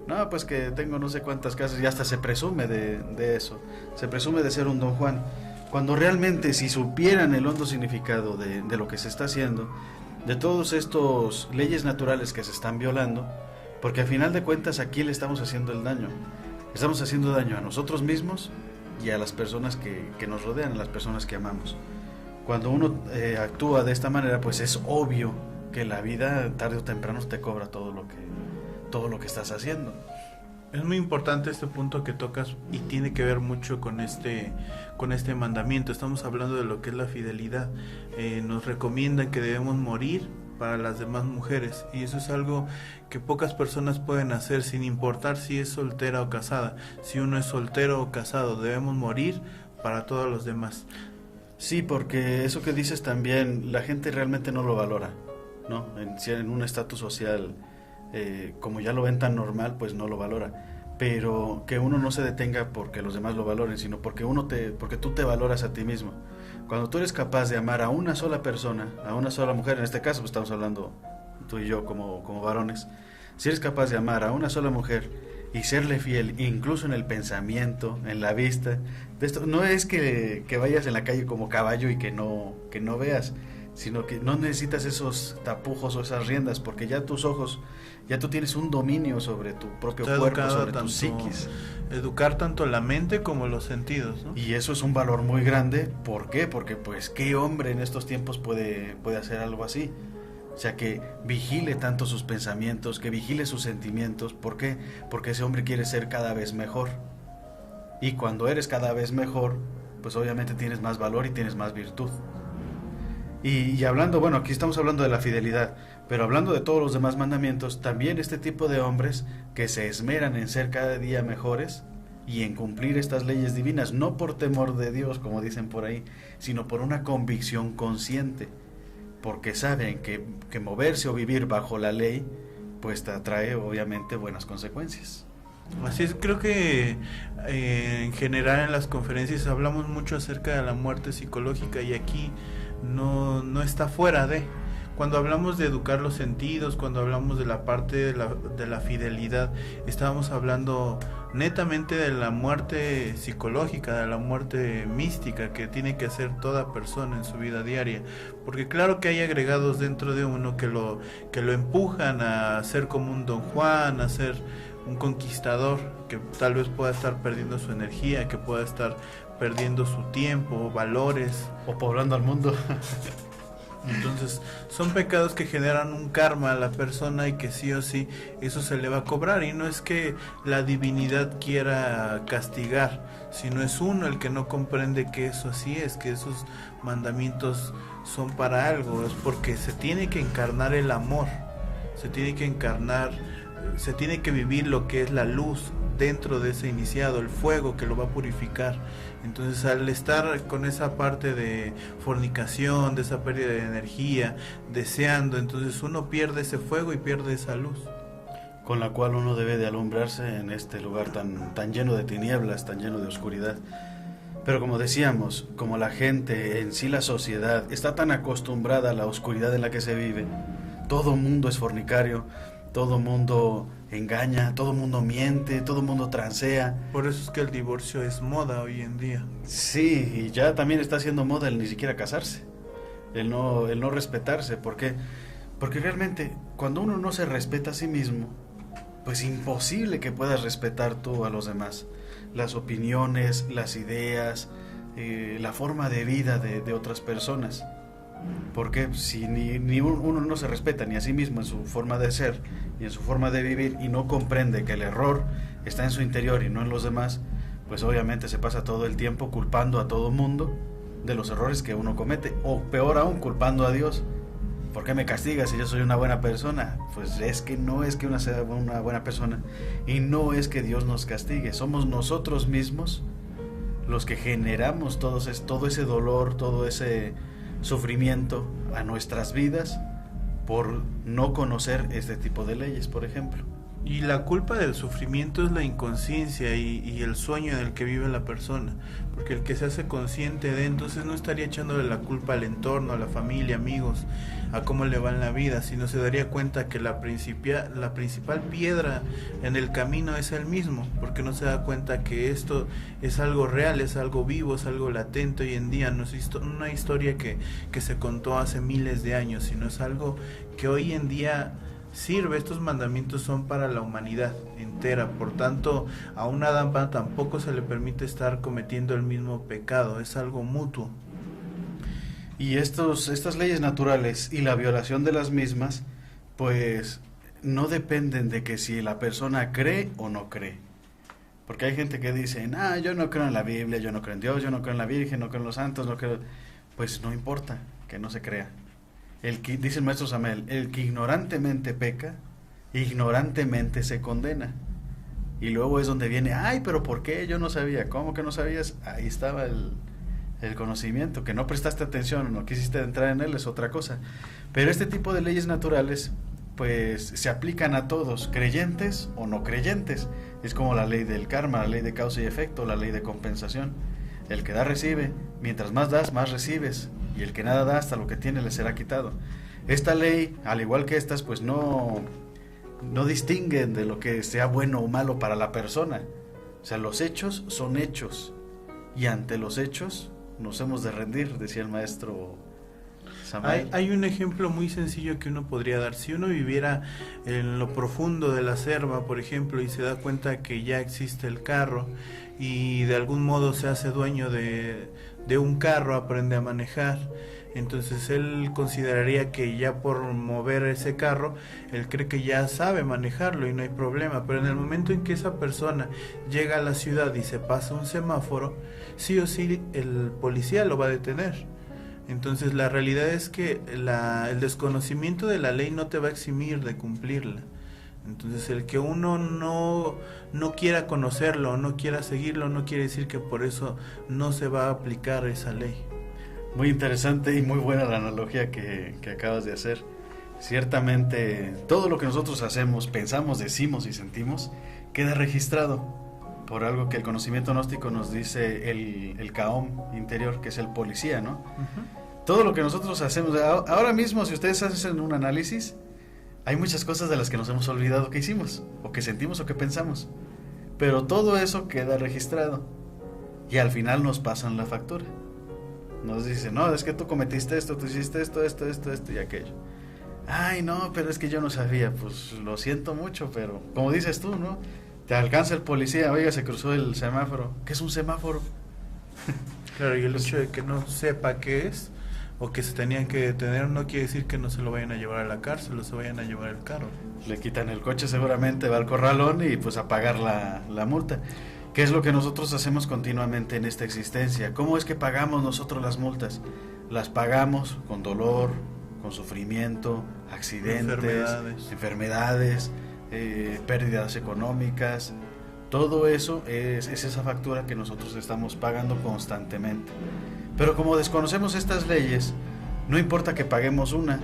No, pues que tengo no sé cuántas casas, y hasta se presume de eso. Se presume de ser un Don Juan. Cuando realmente, si supieran el hondo significado de lo que se está haciendo, de todos estos leyes naturales que se están violando, porque al final de cuentas aquí le estamos haciendo el daño. Estamos haciendo daño a nosotros mismos y a las personas que nos rodean, a las personas que amamos. Cuando uno actúa de esta manera, pues es obvio que la vida tarde o temprano te cobra todo lo que estás haciendo. Es muy importante este punto que tocas, y tiene que ver mucho con este mandamiento. Estamos hablando de lo que es la fidelidad. Nos recomiendan que debemos morir para las demás mujeres, y eso es algo que pocas personas pueden hacer, sin importar si es soltera o casada. Si uno es soltero o casado, debemos morir para todos los demás. Sí, porque eso que dices también, la gente realmente no lo valora, ¿no? En un estatus social, como ya lo ven tan normal, pues no lo valora. Pero que uno no se detenga porque los demás lo valoren, sino porque tú te valoras a ti mismo. Cuando tú eres capaz de amar a una sola persona, a una sola mujer, en este caso pues estamos hablando tú y yo como varones, si eres capaz de amar a una sola mujer y serle fiel, incluso en el pensamiento, en la vista, de esto no es que vayas en la calle como caballo y que no veas, sino que no necesitas esos tapujos o esas riendas, porque ya tus ojos, ya tú tienes un dominio sobre tu propio cuerpo, sobre tu psiquis. Educar tanto la mente como los sentidos, ¿no? Y eso es un valor muy grande. ¿Por qué? Porque pues qué hombre en estos tiempos puede hacer algo así. O sea, que vigile tanto sus pensamientos, que vigile sus sentimientos. ¿Por qué? Porque ese hombre quiere ser cada vez mejor. Y cuando eres cada vez mejor, pues obviamente tienes más valor y tienes más virtud. Y hablando, bueno, aquí estamos hablando de la fidelidad, pero hablando de todos los demás mandamientos, también este tipo de hombres que se esmeran en ser cada día mejores y en cumplir estas leyes divinas, no por temor de Dios, como dicen por ahí, sino por una convicción consciente, porque saben que moverse o vivir bajo la ley, pues te trae obviamente buenas consecuencias. Así es, creo que en general en las conferencias hablamos mucho acerca de la muerte psicológica, y aquí no está fuera de. Cuando hablamos de educar los sentidos, cuando hablamos de la parte de la fidelidad, estábamos hablando netamente de la muerte psicológica, de la muerte mística que tiene que hacer toda persona en su vida diaria, porque claro que hay agregados dentro de uno que lo empujan a ser como un Don Juan, a ser un conquistador, que tal vez pueda estar perdiendo su energía, que pueda estar perdiendo su tiempo, valores, o poblando al mundo. Entonces son pecados que generan un karma a la persona, y que sí o sí eso se le va a cobrar, y no es que la divinidad quiera castigar, sino es uno el que no comprende que eso así es, que esos mandamientos son para algo, es porque se tiene que encarnar el amor, se tiene que vivir lo que es la luz dentro de ese iniciado, el fuego que lo va a purificar. Entonces, al estar con esa parte de fornicación, de esa pérdida de energía, deseando, entonces uno pierde ese fuego y pierde esa luz, con la cual uno debe de alumbrarse en este lugar tan lleno de tinieblas, tan lleno de oscuridad. Pero como decíamos, como la gente en sí, la sociedad, está tan acostumbrada a la oscuridad en la que se vive, todo mundo es fornicario, todo mundo engaña, todo mundo miente, todo mundo transea. Por eso es que el divorcio es moda hoy en día. Sí, y ya también está siendo moda el ni siquiera casarse, el no respetarse. ¿Por qué? Porque realmente cuando uno no se respeta a sí mismo, pues imposible que puedas respetar tú a los demás, las opiniones, las ideas, la forma de vida de otras personas. Porque si uno no se respeta ni a sí mismo en su forma de ser y en su forma de vivir, y no comprende que el error está en su interior y no en los demás, pues obviamente se pasa todo el tiempo culpando a todo mundo de los errores que uno comete, o peor aún, culpando a Dios. ¿Por qué me castigas si yo soy una buena persona? Pues es que no es que uno sea una buena persona, y no es que Dios nos castigue, somos nosotros mismos los que generamos todo ese dolor, todo ese sufrimiento a nuestras vidas por no conocer este tipo de leyes, por ejemplo. Y la culpa del sufrimiento es la inconsciencia y el sueño en el que vive la persona, porque el que se hace consciente de, entonces no estaría echándole la culpa al entorno, a la familia, amigos, a cómo le va en la vida, sino se daría cuenta que la principal piedra en el camino es él mismo, porque no se da cuenta que esto es algo real, es algo vivo, es algo latente hoy en día, no es una historia que se contó hace miles de años, sino es algo que hoy en día sirve. Estos mandamientos son para la humanidad entera, por tanto a una dama tampoco se le permite estar cometiendo el mismo pecado, es algo mutuo. Y estas leyes naturales y la violación de las mismas, pues no dependen de que si la persona cree o no cree, porque hay gente que dice, yo no creo en la Biblia, yo no creo en Dios, yo no creo en la Virgen, no creo en los santos, no creo. Pues no importa que no se crea. dice el maestro Samael, el que ignorantemente peca, ignorantemente se condena. Y luego es donde viene, ay, pero ¿por qué? Yo no sabía. ¿Cómo que no sabías? Ahí estaba el conocimiento, que no prestaste atención, no quisiste entrar en él, es otra cosa. Pero este tipo de leyes naturales, pues, se aplican a todos, creyentes o no creyentes. Es como la ley del karma, la ley de causa y efecto, la ley de compensación. El que da recibe, mientras más das, más recibes, y el que nada da, hasta lo que tiene le será quitado. Esta ley, al igual que estas, pues no distinguen de lo que sea bueno o malo para la persona. O sea, los hechos son hechos, y ante los hechos nos hemos de rendir, decía el maestro Samael. Hay un ejemplo muy sencillo que uno podría dar. Si uno viviera en lo profundo de la selva, por ejemplo, y se da cuenta que ya existe el carro, y de algún modo se hace dueño de un carro, aprende a manejar, entonces él consideraría que ya por mover ese carro, él cree que ya sabe manejarlo y no hay problema. Pero en el momento en que esa persona llega a la ciudad y se pasa un semáforo, sí o sí el policía lo va a detener. Entonces la realidad es que el desconocimiento de la ley no te va a eximir de cumplirla. Entonces el que uno no quiera conocerlo, no quiera seguirlo, no quiere decir que por eso no se va a aplicar esa ley. Muy interesante y muy buena la analogía que acabas de hacer. Ciertamente todo lo que nosotros hacemos, pensamos, decimos y sentimos queda registrado por algo que el conocimiento gnóstico nos dice el Kaom interior, que es el policía, ¿no? Uh-huh. Todo lo que nosotros hacemos, ahora mismo si ustedes hacen un análisis, hay muchas cosas de las que nos hemos olvidado que hicimos, o que sentimos, o que pensamos. Pero todo eso queda registrado. Y al final nos pasan la factura. Nos dicen, no, es que tú cometiste esto, tú hiciste esto y aquello. Ay, no, pero es que yo no sabía. Pues lo siento mucho, pero como dices tú, ¿no? Te alcanza el policía, oiga, se cruzó el semáforo. ¿Qué es un semáforo? Claro, y el hecho de que no sepa qué es, o que se tenían que detener, no quiere decir que no se lo vayan a llevar a la cárcel o se vayan a llevar el carro. Le quitan el coche seguramente, va al corralón y pues a pagar la multa. ¿Qué es lo que nosotros hacemos continuamente en esta existencia? ¿Cómo es que pagamos nosotros las multas? Las pagamos con dolor, con sufrimiento, accidentes, enfermedades, pérdidas económicas. Todo eso es esa factura que nosotros estamos pagando constantemente. Pero como desconocemos estas leyes, no importa que paguemos una,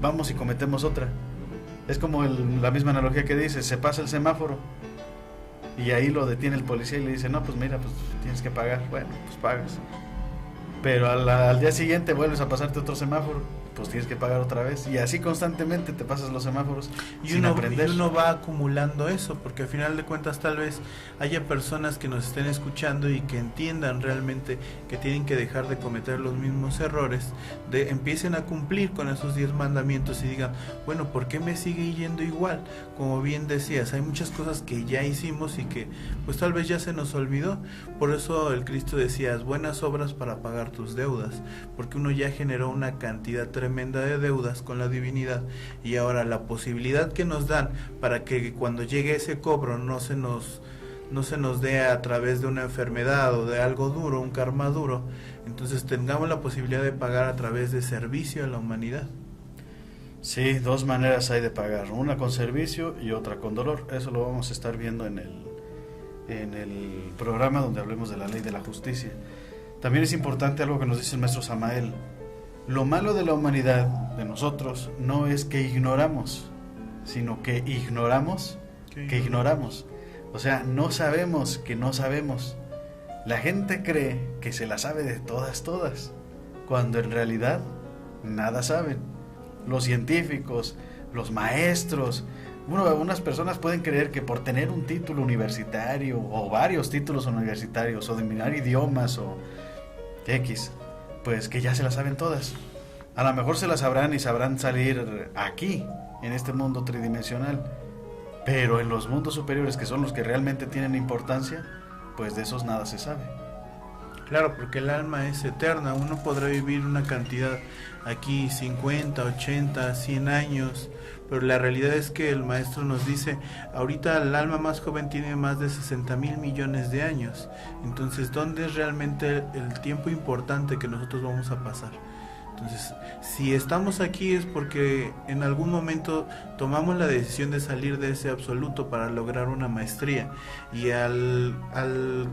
vamos y cometemos otra. Es como la misma analogía que dice, se pasa el semáforo y ahí lo detiene el policía y le dice, no, pues mira, pues tienes que pagar. Bueno, pues pagas. Pero al día siguiente vuelves a pasarte otro semáforo, pues tienes que pagar otra vez. Y así constantemente te pasas los semáforos sin aprender. Y uno va acumulando eso, porque al final de cuentas tal vez haya personas que nos estén escuchando y que entiendan realmente que tienen que dejar de cometer los mismos errores, empiecen a cumplir con esos 10 mandamientos y digan, bueno, ¿por qué me sigue yendo igual? Como bien decías, hay muchas cosas que ya hicimos y que pues tal vez ya se nos olvidó. Por eso el Cristo decía, buenas obras para pagar tus deudas, porque uno ya generó una cantidad tremenda de deudas con la divinidad, y ahora la posibilidad que nos dan para que cuando llegue ese cobro no se nos dé a través de una enfermedad o de algo duro, un karma duro, entonces tengamos la posibilidad de pagar a través de servicio a la humanidad. Sí, 2 maneras hay de pagar, una con servicio y otra con dolor. Eso lo vamos a estar viendo en el programa donde hablemos de la ley de la justicia. También es importante algo que nos dice el maestro Samael. Lo malo de la humanidad, de nosotros, no es que ignoramos, sino que ignoramos que ignoramos. O sea, no sabemos que no sabemos. La gente cree que se la sabe de todas, cuando en realidad nada saben. Los científicos, los maestros, unas personas pueden creer que por tener un título universitario o varios títulos universitarios o dominar idiomas o X, pues que ya se las saben todas. A lo mejor se las sabrán y sabrán salir aquí, en este mundo tridimensional, pero en los mundos superiores, que son los que realmente tienen importancia, pues de esos nada se sabe. Claro, porque el alma es eterna. Uno podrá vivir una cantidad aquí 50, 80, 100 años, pero la realidad es que el maestro nos dice, ahorita el alma más joven tiene más de 60,000 millones de años. Entonces, ¿dónde es realmente el tiempo importante que nosotros vamos a pasar? Entonces, si estamos aquí es porque en algún momento tomamos la decisión de salir de ese absoluto para lograr una maestría, y al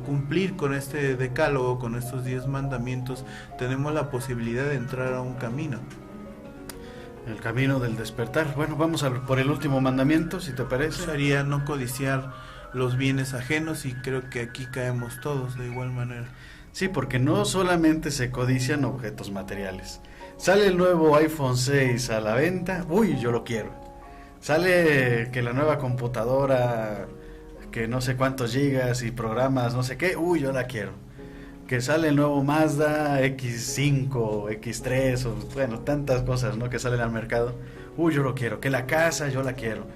cumplir con este decálogo, con estos 10 mandamientos, tenemos la posibilidad de entrar a un camino. El camino del despertar. Bueno, vamos por el último mandamiento, si te parece. Sería no codiciar los bienes ajenos, y creo que aquí caemos todos de igual manera. Sí, porque no solamente se codician objetos materiales. Sale el nuevo iPhone 6 a la venta, uy, yo lo quiero. Sale que la nueva computadora, que no sé cuántos gigas y programas, no sé qué, uy, yo la quiero. Que sale el nuevo Mazda X5, X3, o bueno, tantas cosas, ¿no?, que salen al mercado. Uy, yo lo quiero. Que la casa, yo la quiero.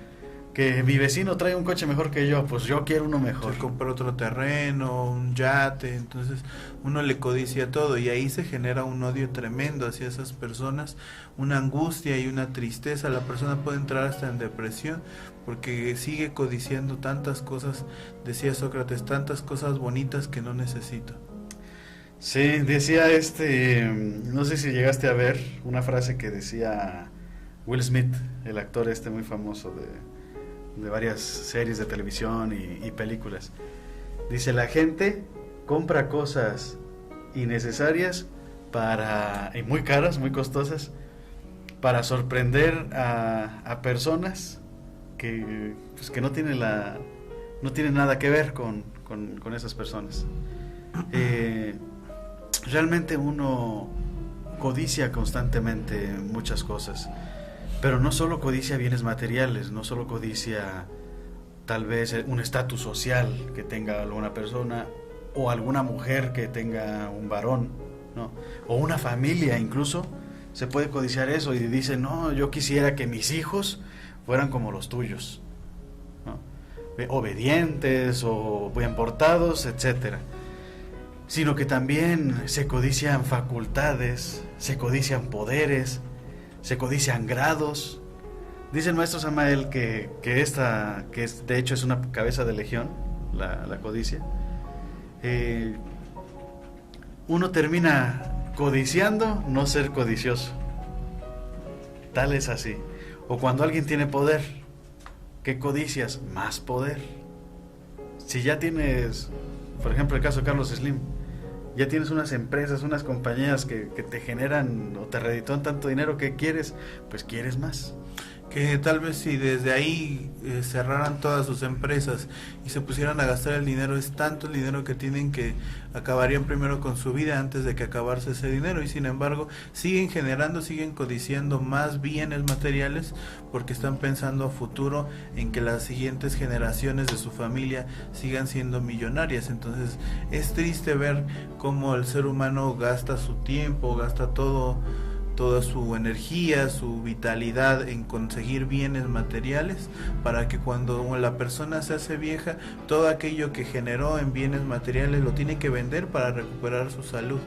Que mi vecino trae un coche mejor que yo, pues yo quiero uno mejor. Se compra otro terreno, un yate, entonces uno le codicia todo, y ahí se genera un odio tremendo hacia esas personas, una angustia y una tristeza. La persona puede entrar hasta en depresión porque sigue codiciando tantas cosas, decía Sócrates, tantas cosas bonitas que no necesito. Sí, decía no sé si llegaste a ver una frase que decía Will Smith, el actor muy famoso de varias series de televisión y películas. Dice: la gente compra cosas innecesarias y muy caras, muy costosas, para sorprender a personas que no tienen nada que ver con esas personas. Realmente uno codicia constantemente muchas cosas, pero no solo codicia bienes materiales, no solo codicia tal vez un estatus social que tenga alguna persona, o alguna mujer que tenga un varón, ¿no?, o una familia. Incluso se puede codiciar eso y dice: no, yo quisiera que mis hijos fueran como los tuyos, ¿no?, obedientes o bien portados, etcétera. Sino que también se codician facultades, se codician poderes, se codician grados. Dice el maestro Samael que de hecho es una cabeza de legión, la codicia. Uno termina codiciando no ser codicioso. Tal es así. O cuando alguien tiene poder, ¿qué codicias? Más poder. Si ya tienes, por ejemplo, el caso de Carlos Slim, ya tienes unas empresas, unas compañías que te generan o te reditúan tanto dinero, que quieres, pues quieres más. Que tal vez si desde ahí cerraran todas sus empresas y se pusieran a gastar el dinero, es tanto el dinero que tienen que acabarían primero con su vida antes de que acabarse ese dinero, y sin embargo siguen generando, siguen codiciando más bienes materiales porque están pensando a futuro en que las siguientes generaciones de su familia sigan siendo millonarias. Entonces es triste ver cómo el ser humano gasta su tiempo, gasta toda su energía, su vitalidad en conseguir bienes materiales, para que cuando la persona se hace vieja, todo aquello que generó en bienes materiales lo tiene que vender para recuperar su salud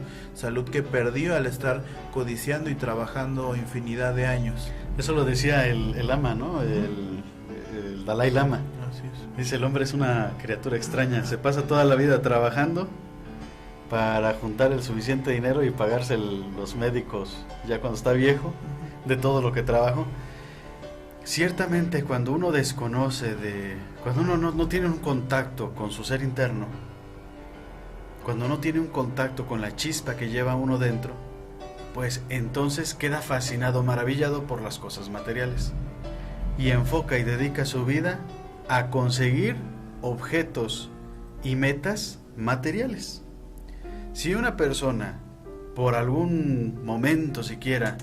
que perdió al estar codiciando y trabajando infinidad de años. Eso lo decía el Lama, ¿no? El Dalai Lama. Así es. Dice: el hombre es una criatura extraña, se pasa toda la vida trabajando para juntar el suficiente dinero y pagarse los médicos ya cuando está viejo, de todo lo que trabajó. Ciertamente, cuando uno desconoce cuando uno no tiene un contacto con su ser interno, cuando no tiene un contacto con la chispa que lleva uno dentro, pues entonces queda fascinado, maravillado por las cosas materiales, y enfoca y dedica su vida a conseguir objetos y metas materiales. Si una persona, por algún momento siquiera,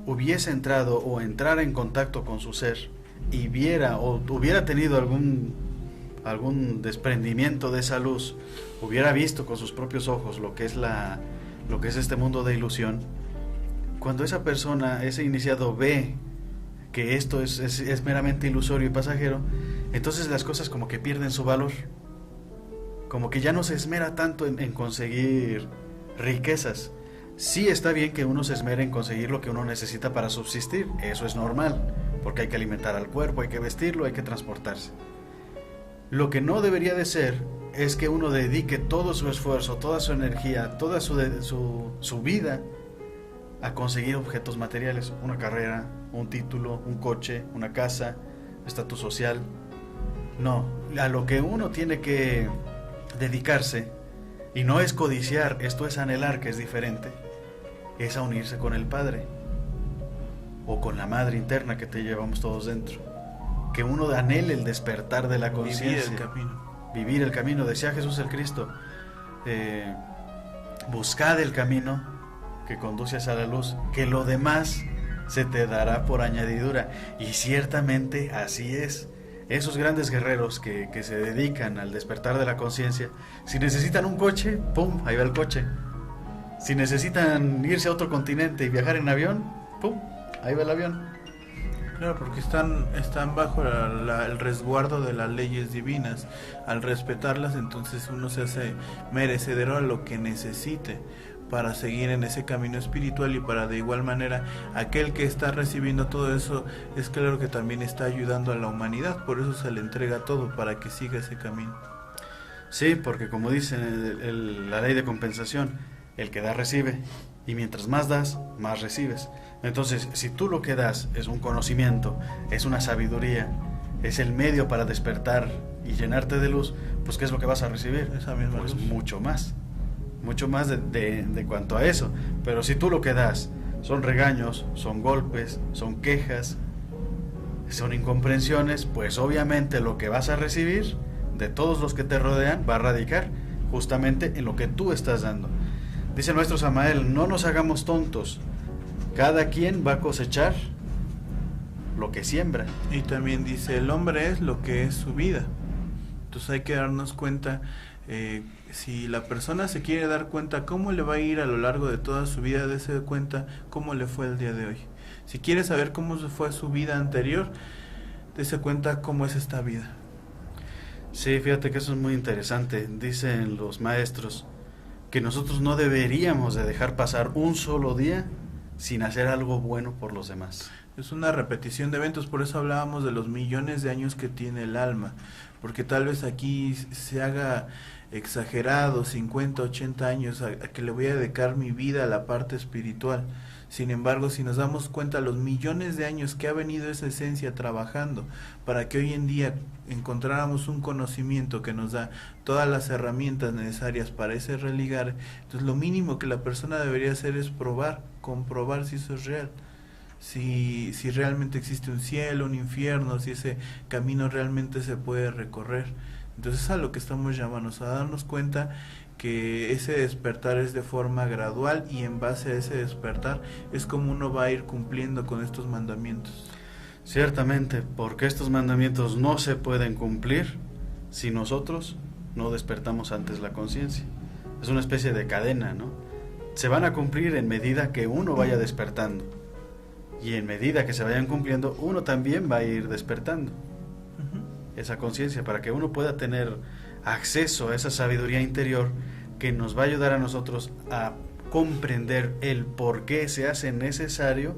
hubiese entrado o entrara en contacto con su ser y viera o hubiera tenido algún desprendimiento de esa luz, hubiera visto con sus propios ojos lo que es este mundo de ilusión, cuando esa persona, ese iniciado, ve que esto es meramente ilusorio y pasajero, entonces las cosas como que pierden su valor. Como que ya no se esmera tanto en conseguir riquezas. Sí está bien que uno se esmere en conseguir lo que uno necesita para subsistir, eso es normal, porque hay que alimentar al cuerpo, hay que vestirlo, hay que transportarse. Lo que no debería de ser es que uno dedique todo su esfuerzo, toda su energía, toda su vida a conseguir objetos materiales, una carrera, un título, un coche, una casa, estatus social. No, a lo que uno tiene que dedicarse, y no es codiciar, esto es anhelar, que es diferente, es a unirse con el Padre o con la Madre interna que te llevamos todos dentro. Que uno anhele el despertar de la conciencia. Vivir el camino, decía Jesús el Cristo. Buscad el camino que conduce hacia la luz, que lo demás se te dará por añadidura. Y ciertamente así es. Esos grandes guerreros que se dedican al despertar de la conciencia, si necesitan un coche, ¡pum!, ahí va el coche. Si necesitan irse a otro continente y viajar en avión, ¡pum!, ahí va el avión. Claro, porque están bajo el resguardo de las leyes divinas. Al respetarlas, entonces uno se hace merecedero a lo que necesite para seguir en ese camino espiritual, y para de igual manera aquel que está recibiendo todo eso es claro que también está ayudando a la humanidad, por eso se le entrega todo para que siga ese camino. Sí, porque como dice la ley de compensación, el que da recibe, y mientras más das, más recibes. Entonces, si tú lo que das es un conocimiento, es una sabiduría, es el medio para despertar y llenarte de luz, pues ¿qué es lo que vas a recibir? Esa misma pues luz. Mucho más de cuanto a eso. Pero si tú lo que das son regaños, son golpes, son quejas, son incomprensiones, pues obviamente lo que vas a recibir de todos los que te rodean va a radicar justamente en lo que tú estás dando. Dice nuestro Samael, no nos hagamos tontos, cada quien va a cosechar lo que siembra. Y también dice, el hombre es lo que es su vida. Entonces hay que darnos cuenta, si la persona se quiere dar cuenta cómo le va a ir a lo largo de toda su vida, dése cuenta cómo le fue el día de hoy. Si quiere saber cómo fue su vida anterior, dése cuenta cómo es esta vida. Sí, fíjate que eso es muy interesante. Dicen los maestros que nosotros no deberíamos de dejar pasar un solo día sin hacer algo bueno por los demás. Es una repetición de eventos, por eso hablábamos de los millones de años que tiene el alma, porque tal vez aquí se haga exagerado 50, 80 años a que le voy a dedicar mi vida a la parte espiritual. Sin embargo, si nos damos cuenta los millones de años que ha venido esa esencia trabajando para que hoy en día encontráramos un conocimiento que nos da todas las herramientas necesarias para ese religar, entonces lo mínimo que la persona debería hacer es comprobar si eso es real. Si realmente existe un cielo, un infierno, si ese camino realmente se puede recorrer. Entonces a lo que estamos llamándonos, a darnos cuenta que ese despertar es de forma gradual, y en base a ese despertar es como uno va a ir cumpliendo con estos mandamientos. Ciertamente, porque estos mandamientos no se pueden cumplir si nosotros no despertamos antes la conciencia. Es una especie de cadena, ¿no? Se van a cumplir en medida que uno vaya despertando, y en medida que se vayan cumpliendo, uno también va a ir despertando esa conciencia para que uno pueda tener acceso a esa sabiduría interior que nos va a ayudar a nosotros a comprender el por qué se hace necesario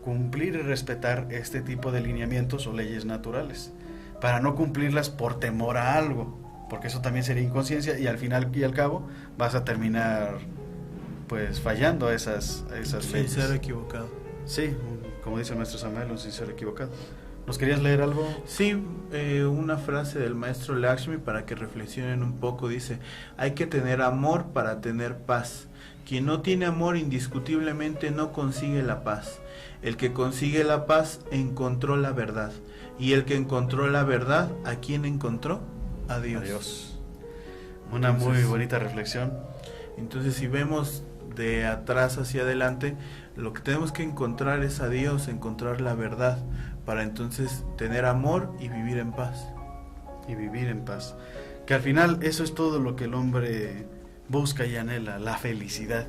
cumplir y respetar este tipo de lineamientos o leyes naturales, para no cumplirlas por temor a algo, porque eso también sería inconsciencia, y al final y al cabo vas a terminar pues fallando a esas leyes. Sincero equivocado. Sí, como dice el maestro Samuel, un sincero equivocado. ¿Nos querías leer algo? Sí, una frase del maestro Lakshmi para que reflexionen un poco. Dice, hay que tener amor para tener paz. Quien no tiene amor indiscutiblemente no consigue la paz. El que consigue la paz encontró la verdad. Y el que encontró la verdad, ¿a quién encontró? A Dios. Adiós. Una muy bonita reflexión. Entonces, si vemos de atrás hacia adelante, lo que tenemos que encontrar es a Dios, encontrar la verdad, para entonces tener amor y vivir en paz. Y vivir en paz. Que al final eso es todo lo que el hombre busca y anhela, la felicidad.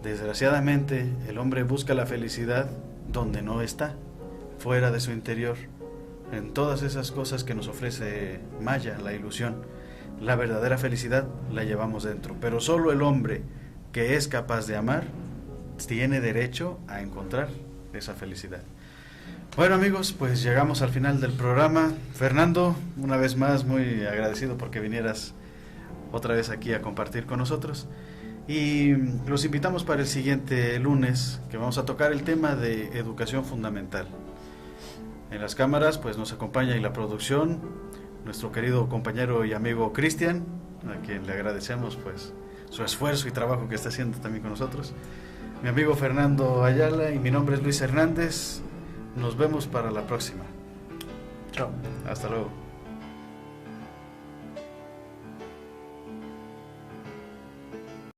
Desgraciadamente, el hombre busca la felicidad donde no está, fuera de su interior, en todas esas cosas que nos ofrece Maya, la ilusión. La verdadera felicidad la llevamos dentro, pero solo el hombre que es capaz de amar tiene derecho a encontrar esa felicidad. Bueno, amigos, pues llegamos al final del programa. Fernando, una vez más muy agradecido porque vinieras otra vez aquí a compartir con nosotros. Y los invitamos para el siguiente lunes, que vamos a tocar el tema de educación fundamental. En las cámaras pues nos acompaña y la producción nuestro querido compañero y amigo Cristian, a quien le agradecemos pues su esfuerzo y trabajo que está haciendo también con nosotros. Mi amigo Fernando Ayala y mi nombre es Luis Hernández. Nos vemos para la próxima. Chao. Hasta luego.